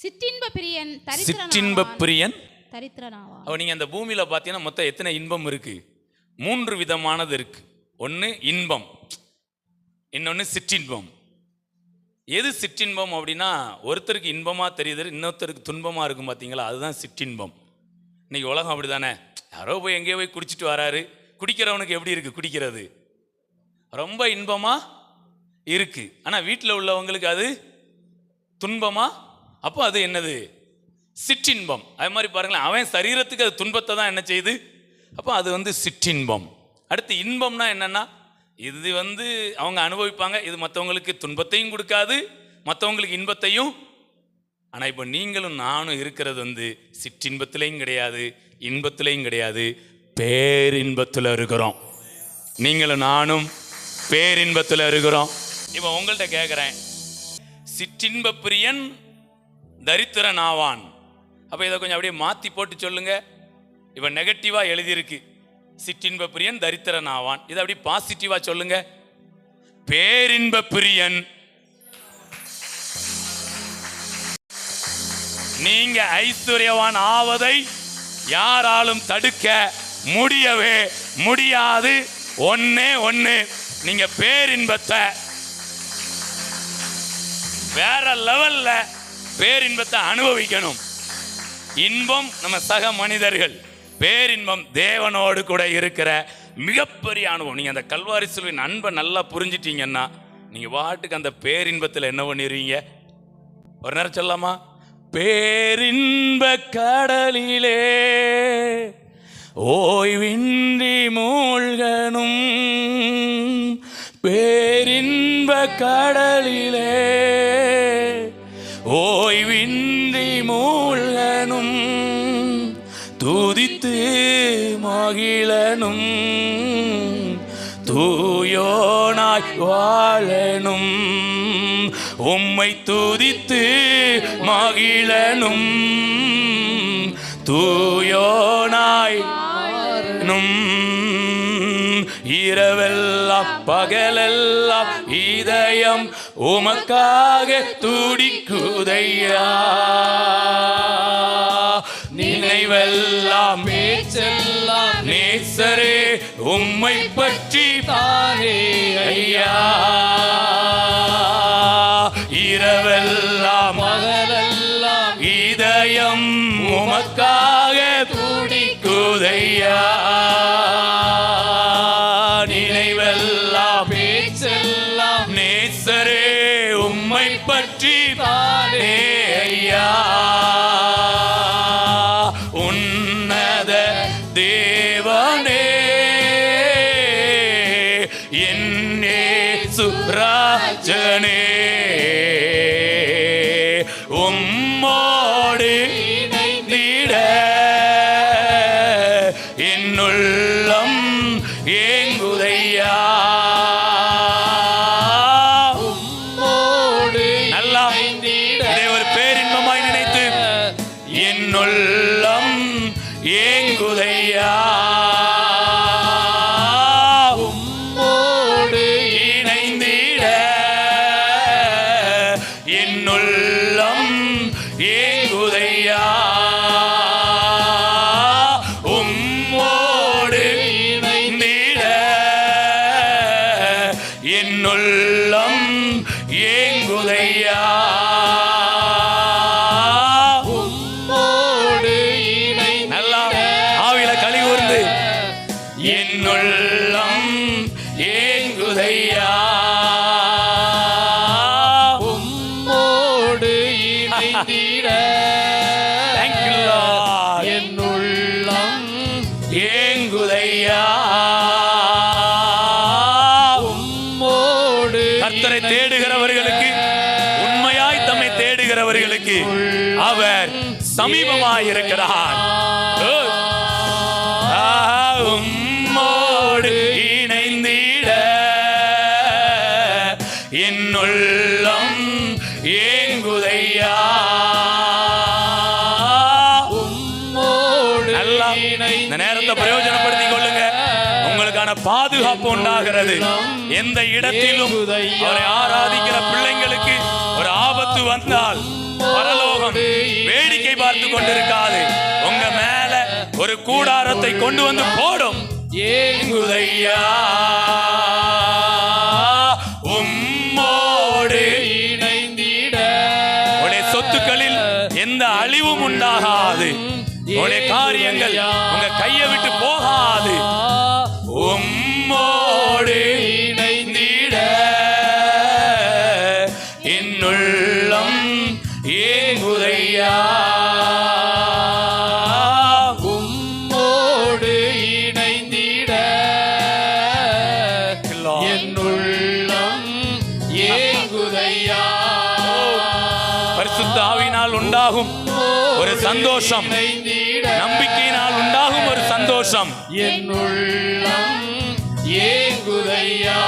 சிற்றின்ப பிரியன் சிற்றின்ப பிரியன் தரித்திரனாவான். அப்ப நீங்க அந்த பூமியில பார்த்தீங்கன்னா மொத்தம் எத்தனை இன்பம் இருக்கு? 3 விதமானது இருக்கு. ஒன்று இன்பம், இன்னொன்று சிற்றின்பம். எது சிற்றின்பம் அப்படின்னா, ஒருத்தருக்கு இன்பமா தெரியுது, இன்னொருத்தருக்கு துன்பமா இருக்கும் பார்த்தீங்களா, அதுதான் சிற்றின்பம். இன்னைக்கு உலகம் அப்படிதானே. யாரோ போய் எங்கேயோ போய் குடிச்சிட்டு வராரு, குடிக்கிறவனுக்கு எப்படி இருக்கு குடிக்கிறது? ரொம்ப இன்பமா இருக்கு. ஆனா வீட்டில் உள்ளவங்களுக்கு அது துன்பமா? அப்போ அது என்னது? சிற்றின்பம். அது மாதிரி பாருங்களேன், அவன் சரீரத்துக்கு அது துன்பத்தை தான் என்ன செய்யுது, அப்போ அது சிற்றின்பம். அடுத்து இன்பம்னா என்னன்னா, இது அவங்க அனுபவிப்பாங்க, இது மற்றவங்களுக்கு துன்பத்தையும் கொடுக்காது, மற்றவங்களுக்கு இன்பத்தையும். ஆனால் இப்போ நீங்களும் நானும் இருக்கிறது சிற்றின்பத்திலையும் கிடையாது, இன்பத்திலையும் கிடையாது, பேரின்பத்தில் இருக்கிறோம். நீங்களும் நானும் பேரின்பத்தில் இருக்கிறோம். இப்போ உங்கள்கிட்ட கேட்குறேன், சிற்றின்ப பிரியன் தரித்திரன் ஆவான். அப்போ இதை கொஞ்சம் அப்படியே மாற்றி போட்டு சொல்லுங்க. இப்போ நெகட்டிவாக எழுதியிருக்கு, சிற்றின்ப பிரியன் தரித்திரன் ஆவான். இதை அப்படி பாசிட்டிவா சொல்லுங்க, பேரின்ப பிரியன். நீங்க ஐஸ்வர்யவான் ஆவதை யாராலும் தடுக்க முடியவே முடியாது. ஒன்னே ஒன்று, நீங்க பேரின்பத்தை வேற லெவல்ல பேரின்பத்தை அனுபவிக்கணும். இன்பம் நம்ம சக மனிதர்கள், பேரின்பம் தேவனோடு கூட இருக்கிற மிகப்பெரிய அனுபவம். நீங்க அந்த கல்வாரி சிலுவையின் அன்பை நல்லா புரிஞ்சிட்டீங்கன்னா, நீங்க பாட்டுக்கு அந்த பேரின்பத்தில் என்ன பண்ணிடுவீங்க? ஒரு நேரம் சொல்லலாமா? பேரின்ப கடலிலே ஓய்வின்றி மூழ்கணும், பேரின்ப கடலிலே ஓய்வின்றி மூழ்கணும், துதித்து மகிழனும், தூயோனாய் வாழனும், உம்மை துதித்து மகிழனும், தூயோனாய் வாழனும். இரவெல்லாம் பகலெல்லாம் இதயம் உமக்காக துடிக்குதையா, நினைவெல்லாம் பேச்செல்லாம் நேசரே உம்மை பற்றி தானே ஐயா. இரவெல்லாம் பகலெல்லாம் இதயம் உமக்காக துடிக்குதையா, நினைவெல்லாம் பேச்செல்லாம் நேசரே உம்மை பற்றி தானே ஐயா. உன்னத தேவனே என்னே சுராஜனே, உம்மோடு இணைந்திட என்னுள்ளம் ஏங்குதையா. உம்மோடு நல்லா இதை ஒரு பேரின்பமாய் நினைத்து என்னுள்ளம் ஏங்குதையா, உம்மோடு இணைந்திட என்னுள்ளம் ஏங்குதையா, உம்மோடு இணைந்திட என்னுள்ளம் ஏங்குதையா, என்னுள்ளம் ஏங்குதையா, உம்மோடு இணைந்திட என்னுள்ளம் ஏங்குதையா, உம்மோடு. கர்த்தரை தேடுகிறவர்களுக்கு, உண்மையாய் தம்மை தேடுகிறவர்களுக்கு அவர் சமீபமாய் இருக்கிறார். உம்மோடு இணைந்திட என்னுள்ளம் ஏங்குதையா, உம்மோடு. நல்லா இந்த நேரத்தை பிரயோஜனப்படுத்திக் கொள்ளுங்க. உங்களுக்கான பாதுகாப்பு உண்டாகிறது. எந்த இடத்திலும் அவரை ஆராதிக்கிற பிள்ளைங்களுக்கு ஒரு ஆபத்து வந்தால் பரலோக உலகம் வேடிக்கை பார்த்து கொண்டிருக்காது. உங்க மேல ஒரு கூடாரத்தை கொண்டு வந்து போடும். ஏங்குதையா உம்மோடு இணைந்திட. உடைய சொத்துக்களில் எந்த அழிவும் உண்டாகாது. உடைய காரியங்கள் உங்க கையை விட்டு போகாது. உம்மோடு இணைந்திட என்னுள்ளம் ஏங்குதையா. உம்மோடு இணைந்திட என்னுள்ளம் ஏங்குதையா. பரிசுத்த ஆவியினால் உண்டாகும் ஒரு சந்தோஷம், நம்பிக்கையினால் உண்டாகும் ஒரு சந்தோஷம். என்னுள்ளம் ஏங்குதையா.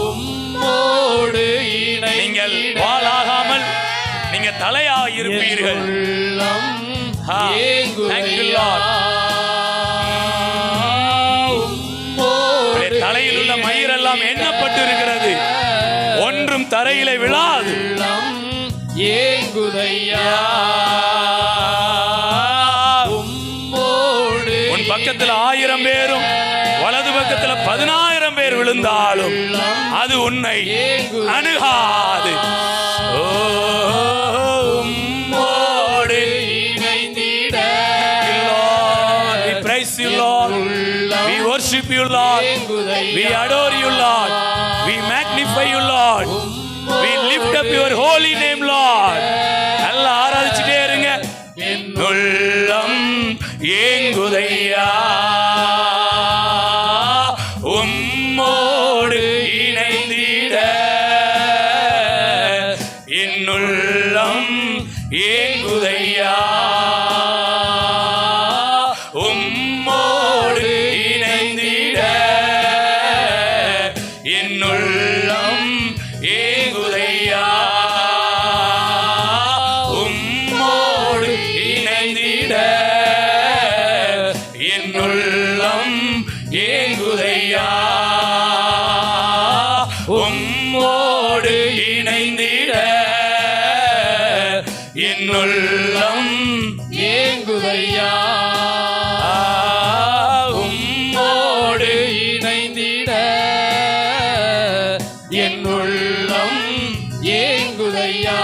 உம்மோடு நீங்கள் வாளாகாமல் நீங்க தலையாக இருப்பீர்கள். தலையில் உள்ள மயிரெல்லாம் எண்ணப்பட்டு இருக்கிறது, ஒன்றும் தரையிலே விழாது. ஏங்குதையா. உன் பக்கத்துல 1000 பேரும் வலது பக்கத்துல 10000 பேர் விழுந்தாலும் அது உன்னை அணுகாது. உம்மோடு இணைந்திட. We praise you Lord, we worship you Lord, we adore you Lord, we magnify you Lord, we lift up your holy name Lord. எல்லாம் ஆராதிச்சுட்டே இருங்க. என்னுள்ளம் ஏங்குதையா உம்மோடு இணைந்திட. என்னுள்ளம் ஏங்குதையா உம்மோடு இணைந்திட. என்னுள்ளம் ஏங்குதையா உம்மோடு இணைந்திட. என்னுள்ளம் ஏங்குதையா உம்மோடு இணைந்திட. என்னுள்ளம் ஏங்குதையா உம்மோடு இணைந்திட. என்னுள்ளம் ஏங்குதையா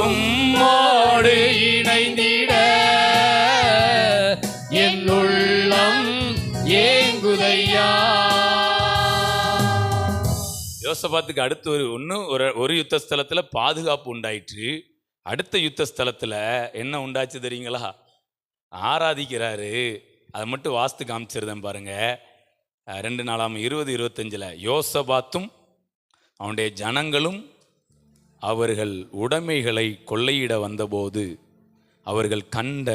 உம்மோடு இணைந்திட. என்னுள்ளம் ஏங்குதையா. யோசபாத்துக்கு அடுத்து ஒரு யுத்த ஸ்தலத்துல பாதுகாப்பு உண்டாயிற்று. அடுத்த யுத்த ஸ்தலத்துல என்ன உண்டாச்சு தெரியுங்களா? ஆராதிக்கிறாரு. அதை மட்டும் வாஸ்து காமிச்சிருந்தேன் பாருங்க. 2 நாளாம் 20-25 யோசபாத்தும் அவனுடைய ஜனங்களும் அவர்கள் உடைமைகளை கொள்ளையிட வந்தபோது அவர்கள் கண்ட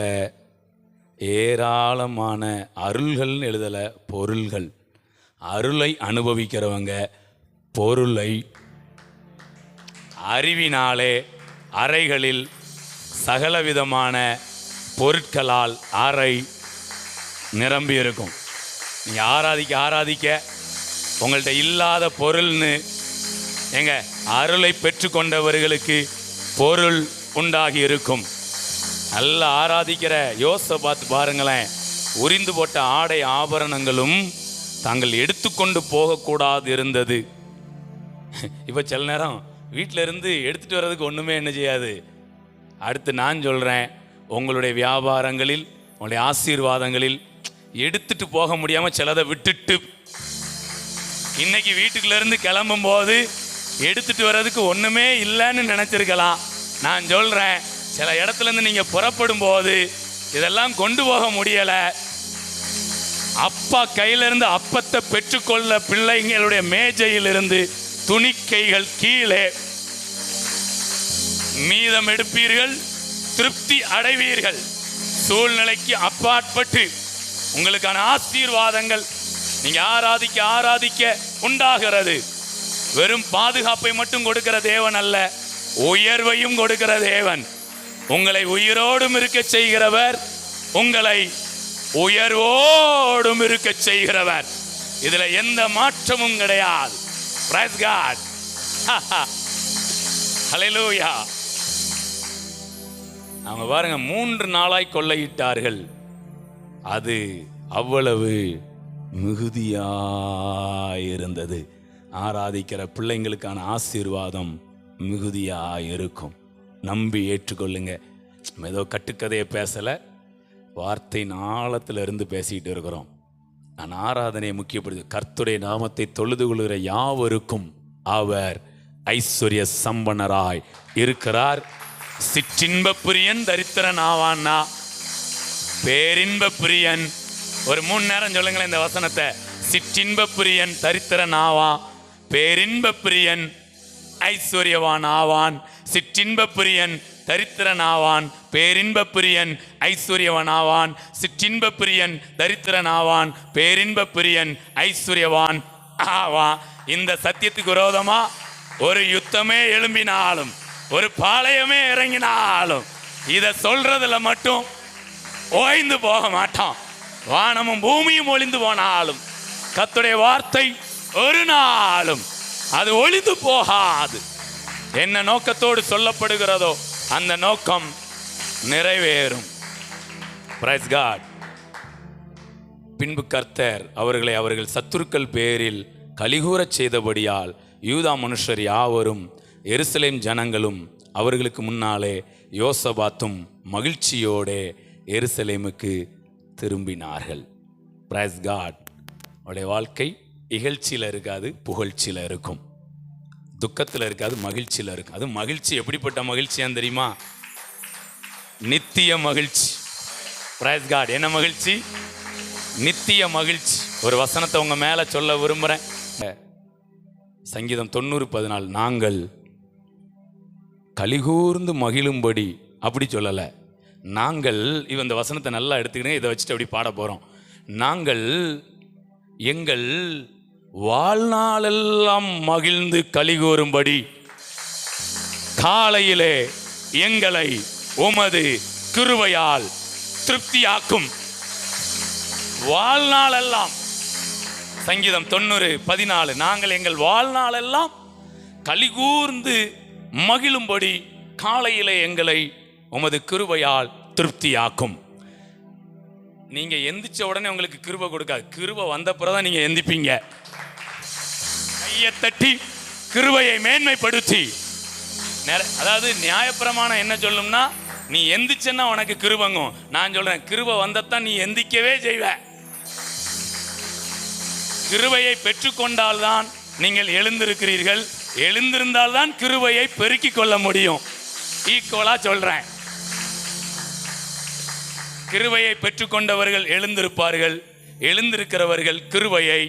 ஏராளமான அருள்கள்னு எழுதல, பொருள்கள். அருளை அனுபவிக்கிறவங்க பொருளை அறிவினாலே அறைகளில் சகலவிதமான பொருட்களால் அறை நிரம்பி இருக்கும். நீங்கள் ஆராதிக்க உங்கள்கிட்ட இல்லாத பொருள்னு எங்க அருளை பெற்றுக்கொண்டவர்களுக்கு பொருள் உண்டாகி இருக்கும். நல்லா ஆராதிக்கிற யோசபாத் பாருங்களேன், உரிந்து போட்ட ஆடை ஆபரணங்களும் தாங்கள் எடுத்துக்கொண்டு போகக்கூடாது இருந்தது. இப்போ சில நேரம் வீட்டில் இருந்து எடுத்துகிட்டு வர்றதுக்கு ஒன்றுமே என்ன செய்யாது. அடுத்து நான் சொல்கிறேன், உங்களுடைய வியாபாரங்களில் உங்களுடைய ஆசீர்வாதங்களில் எடுத்துட்டு போக முடியாமல் சிலதை விட்டுட்டு இன்னைக்கு வீட்டுக்குள்ளேருந்து கிளம்பும் போது எடுத்துட்டு வர்றதுக்கு ஒன்றுமே இல்லைன்னு நினச்சிருக்கலாம். நான் சொல்கிறேன், சில இடத்துலேருந்து நீங்கள் புறப்படும் போது இதெல்லாம் கொண்டு போக முடியலை. அப்பா கையிலிருந்து அப்பத்தை பெற்றுக்கொள்ள பிள்ளைங்களுடைய மேஜையிலிருந்து துணிக்கைகள் கீழே மீதம் எடுப்பீர்கள், திருப்தி அடைவீர்கள். சூழ்நிலைக்கு அப்பாற்பட்டு உங்களுக்கான ஆசீர்வாதங்கள் நீங்க ஆராதிக்க உண்டாகிறது. வெறும் பாதுகாப்பை மட்டும் கொடுக்கிற தேவன் அல்ல, உயர்வையும் கொடுக்கிற தேவன். உங்களை உயிரோடும் இருக்க செய்கிறவர், உங்களை உயர்வோடும் இருக்க செய்கிறவர். இதுல எந்த மாற்றமும் கிடையாது. Praise God. ஹல்லேலூயா. அவங்க பாருங்க, 3 நாளாய் கொள்ளையிட்டார்கள், அது அவ்வளவு மிகுதியாயிருந்தது. ஆராதிக்கிற பிள்ளைங்களுக்கான ஆசீர்வாதம் மிகுதியாயிருக்கும். நம்பி ஏற்றுக்கொள்ளுங்க. ஏதோ கட்டுக்கதையை பேசலை, வார்த்தையின் ஆழத்தில் இருந்து பேசிக்கிட்டு இருக்கிறோம். நான் ஆராதனையை முக்கியப்படுது. கர்த்தருடைய நாமத்தை தொழுது கொள்கிற யாவருக்கும் அவர் ஐஸ்வர்ய சம்பனராய் இருக்கிறார். சிற்றின்ப பிரியன் தரித்திரன் ஆவான்னா, பேரின்ப பிரியன். ஒரு 3 நேரம் சொல்லுங்களேன் இந்த வசனத்தை. சிற்றின்ப பிரியன் தரித்திரன் ஆவான், பேரின்ப பிரியன் ஐஸ்வர்யவான் ஆவான். சிற்றின்ப பிரியன் தரித்திரன் ஆவான், பேரின்ப பிரியன் ஐஸ்வர்யவான் ஆவான். சிற்றின்ப பிரியன் தரித்திரன் ஆவான், பேரின்ப பிரியன் ஐஸ்வர்யவான் ஆவான். இந்த சத்தியத்துக்கு விரோதமா ஒரு யுத்தமே எழும்பினாலும், ஒரு பாளையமே இறங்கினாலும், இதை சொல்றதுல மட்டும் ஓய்ந்து போக மாட்டான். வானமும் பூமியும் ஒளிந்து போனாலும் கர்த்தருடைய வார்த்தை ஒரு நாளும் அது ஒளிந்து போகாது. என்ன நோக்கத்தோடு சொல்லப்படுகிறதோ அந்த நோக்கம் நிறைவேறும். Praise God. பின்பு கர்த்தர் அவர்களை அவர்கள் சத்துருக்கள் பேரில் கலிகூறச் செய்தபடியால் யூதா மனுஷர் யாவரும் எருசலேம் ஜனங்களும் அவர்களுக்கு முன்னாலே யோசபாத்தும் மகிழ்ச்சியோடே எருசலேமுக்கு திரும்பினார்கள். Praise God. அவருடைய வாழ்க்கை இகழ்ச்சியில் இருக்காது, புகழ்ச்சியில் இருக்கும். துக்கத்தில் இருக்காது, மகிழ்ச்சியில் இருக்கும். அது மகிழ்ச்சி எப்படிப்பட்ட மகிழ்ச்சியான்னு தெரியுமா? நித்திய மகிழ்ச்சி. Praise God. என்ன மகிழ்ச்சி? நித்திய மகிழ்ச்சி. ஒரு வசனத்தை உங்க மேல சொல்ல விரும்புறேன். சங்கீதம் 90:14. நாங்கள் கலிகூர்ந்து மகிழும்படி, அப்படி சொல்லலை. நாங்கள், இந்த வசனத்தை நல்லா எடுத்துக்கிட்டு இதை வச்சுட்டு அப்படி பாட போறோம். நாங்கள் எங்கள் வாழ்நாளெல்லாம் மகிழ்ந்து கலிகூறும்படி காலையிலே எங்களை உமது கிருபையால் திருப்தியாக்கும். வாழ்நாளெல்லாம். சங்கீதம் 90:14. நாங்கள் எங்கள் வாழ்நாளெல்லாம் கலிகூர்ந்து மகிழும்படி காலையிலே எங்களை உமது கிருபையால் திருப்தியாக்கும். நீங்க எந்திரிச்ச உடனே உங்களுக்கு கிருபை கொடுக்காது. கிருபை வந்த பிறகுதான் நீங்க எந்திப்பீங்க. கையை தட்டி கிருபையை மேன்மைப்படுத்தி, அதாவது நியாயப்பிரமாணம் என்ன சொல்லும்னா, நீ எந்திரிச்சன்னா உனக்கு கிருபங்கும். நான் சொல்றேன், கிருபை வந்தத்தான் நீ எந்திக்கவே செய்வ. கிருபையை பெற்றுக்கொண்டால்தான் நீங்கள் எழுந்திருக்கிறீர்கள். எழுந்திருந்தால்தான் கிருபையை பெருக்கிக் கொள்ள முடியும். ஈக்குவலா சொல்றேன். கிருபையை பெற்றுக்கொண்டவர்கள் எழுந்திருப்பார்கள், எழுந்திருக்கிறவர்கள் கிருபையை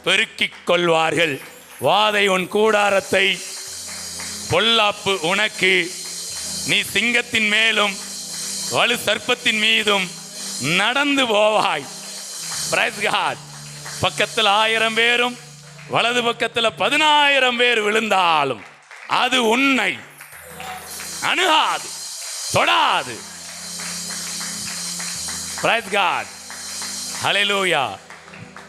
பெருக்கிக் கொள்வார்கள். வாதை உன் கூடாரத்தை, பொல்லாப்பு உனக்கு, நீ சிங்கத்தின் மேலும் வலு சர்ப்பத்தின் மீதும் நடந்து போவாய். Praise God. பக்கத்தில் 1000 பேரும் வலது பக்கத்தில் 10,000 பேர் விழுந்தாலும் அது உன்னை அணுகாது, தொடாது. Praise God. ஹல்லேலூயா.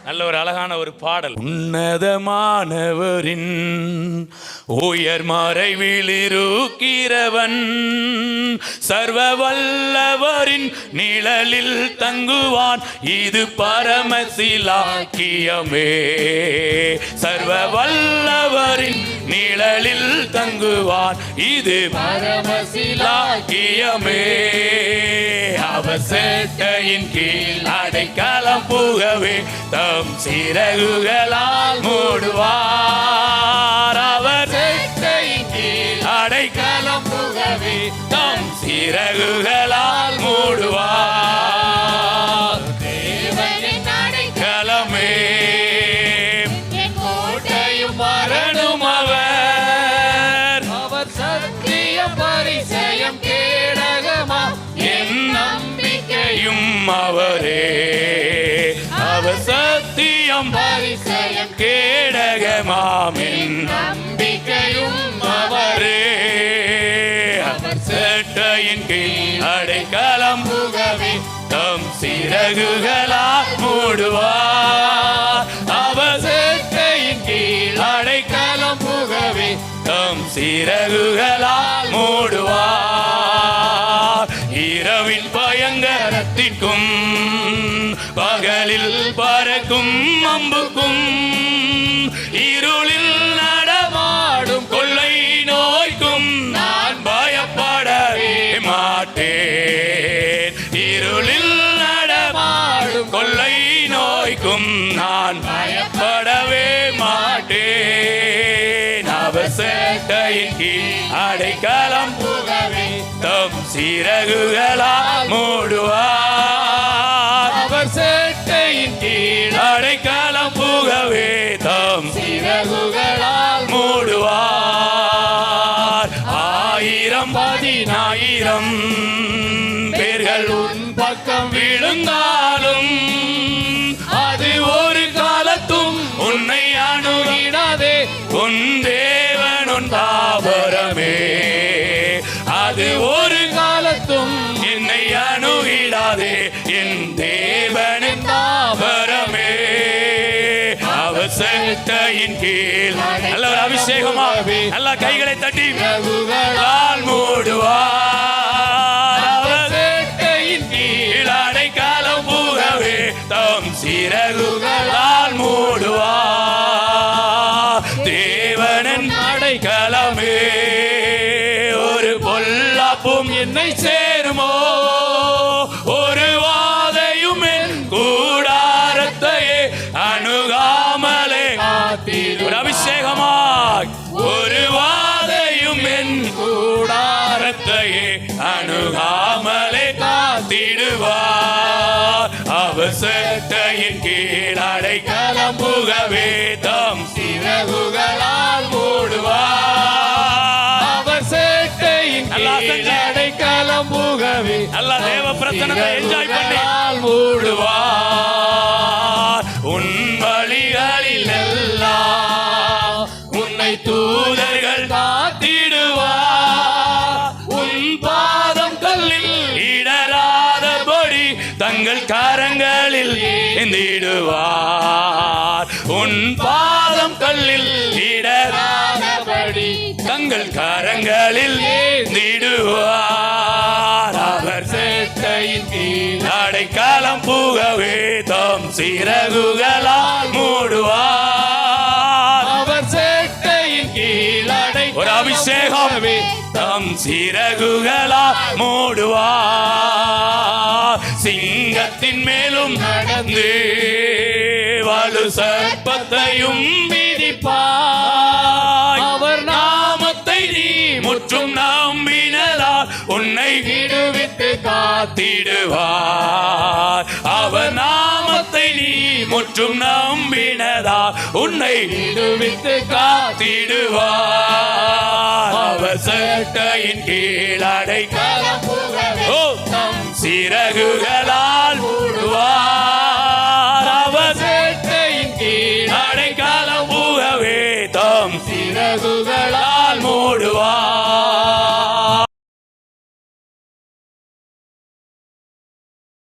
நல்ல ஒரு அழகான ஒரு பாடல். உன்னதமானவரின் உயர் மறைவில் இருக்கிறவன் சர்வ வல்லவரின் நிழலில் தங்குவான். இது பரமசிலாக்கியமே. சர்வ வல்லவரின் நிழலில் தங்குவான். இது பரமசிலாக்கியமே. அவர் சேட்டையின் கீழ் அடைக்கலம் புகவே தம் சிறகுகளால் மூடுவார். அவர் சேட்டையின் கீழ் அடைக்கலம் புகவே தம் சிறகுகளால் மூடுவார். தேவனின் அடைக்கலமே, என் கோட்டையும் மரணும் அவர். அவர் சத்திய பரிசயம் கேடகமா, என் நம்பிக்கையும் அவரே. அவர் சத்தியம் பரிசயம் கேடகமாம், என் நம்பிக்கையும் அவரே. அவர் சேட்டையின் கீழ் அடைக்கலம் புகவே தம் சிறகுகளால் மூடுவார். அவர் சேட்டையின் கீழ் அடைக்கலம் புகவே தம் சிறகுகளால் மூடுவார். இரவின் பயங்கரத்திற்கும் பகலில் பறக்கும் அம்புக்கும் இருளில் நடமாடும் கொள்ளை நோய்க்கும் நான் பயப்படவே மாட்டேன். இருளில் நடமாடும் கொள்ளை நோய்க்கும் நான் பயப்படவே மாட்டேன். அவர் சேட்டையின் கீழ் அடைக்கலம் புகவே தம் சிறகுகளால் மூடுவார். அவர் சேட்டையின் கீழ் அடைக்கலம் புகவே தம் சிறகுகளால் மூடுவார். 1000 10,000 பேர்கள் உன் பக்கம் விழுந்தாலும் அது ஒரு காலத்தும் உன்னை அணுகிடாதே. உன் தேவன் உன் தாபரமே, அது ஒரு காலத்தும் என்னை அணுகிடாதே. என் தேவனின் தாபரமே, அவர் சேட்டையின் கீழ் நல்ல ஒரு அபிஷேகமா நல்ல கைகளை தட்டி கால் மூடுவார். அவர் சேட்டையின் கீழ் அடைக்கலம் புகவே தம் சிறகுகளால் மூடுவார். தேவனின் அடைக்கலமே, ஒரு பொல்லாப்பும் என்னை சேருமோ, ஒரு வாதையும் என் கூடாரத்தையே அணுகாமலே ஒரு அபிஷேகமாய், ஒரு வாதையும் என் கூடாரத்தையே அணுகாமலே காத்திடுவார். அவர் சேட்டையின் கீழ் அடைக்கலம் புகவே தம் சிறகுகளால் மூடுவார். அவர் சேட்டையின் கீழ் அடைக்கலம் புகவே நல்ல தேவ பிரசன்னத்தை என்ஜாய் பண்ணி மூடுவார். உன் வழிகளில் எல்லாம் உன்னை தூதர்கள் காத்திடுவார். உன் பாதம் கல்லில் இடராதபடி தங்கள் கரங்களில் ஏந்திடுவார். உன் பாதம் கல்லில் இடராதபடி தங்கள் கரங்களில் ஏந்திடுவார். அவர் சேட்டையின் கீழ் அடைக்கலம் புகவே தம் சிறகுகளால் மூடுவார். அவர் சேட்டையின் கீழ் ஒரு அபிஷேகம் தம் சிறகுகளால் மூடுவார். சிங்கத்தின் மேலும் நடந்து வலு சர்ப்பத்தையும் மிதிப்பாய். அவர் நாமத்தை நீ முற்றும் நம்பினதால் உன்னை விடுவித்து காத்திடுவார். அவர் நாமத்தை நீ முற்றும் நம்பினதால் உன்னை விடுவித்து காத்திடுவார். அவர் சேட்டையின் கீழ் அடைக்கலம் புகவே தம் சிறகுகளால் மூடுவார். அவர் சேட்டையின் கீழ் அடைக்கலம் புகவே தம் சிறகுகளால் மூடுவார்.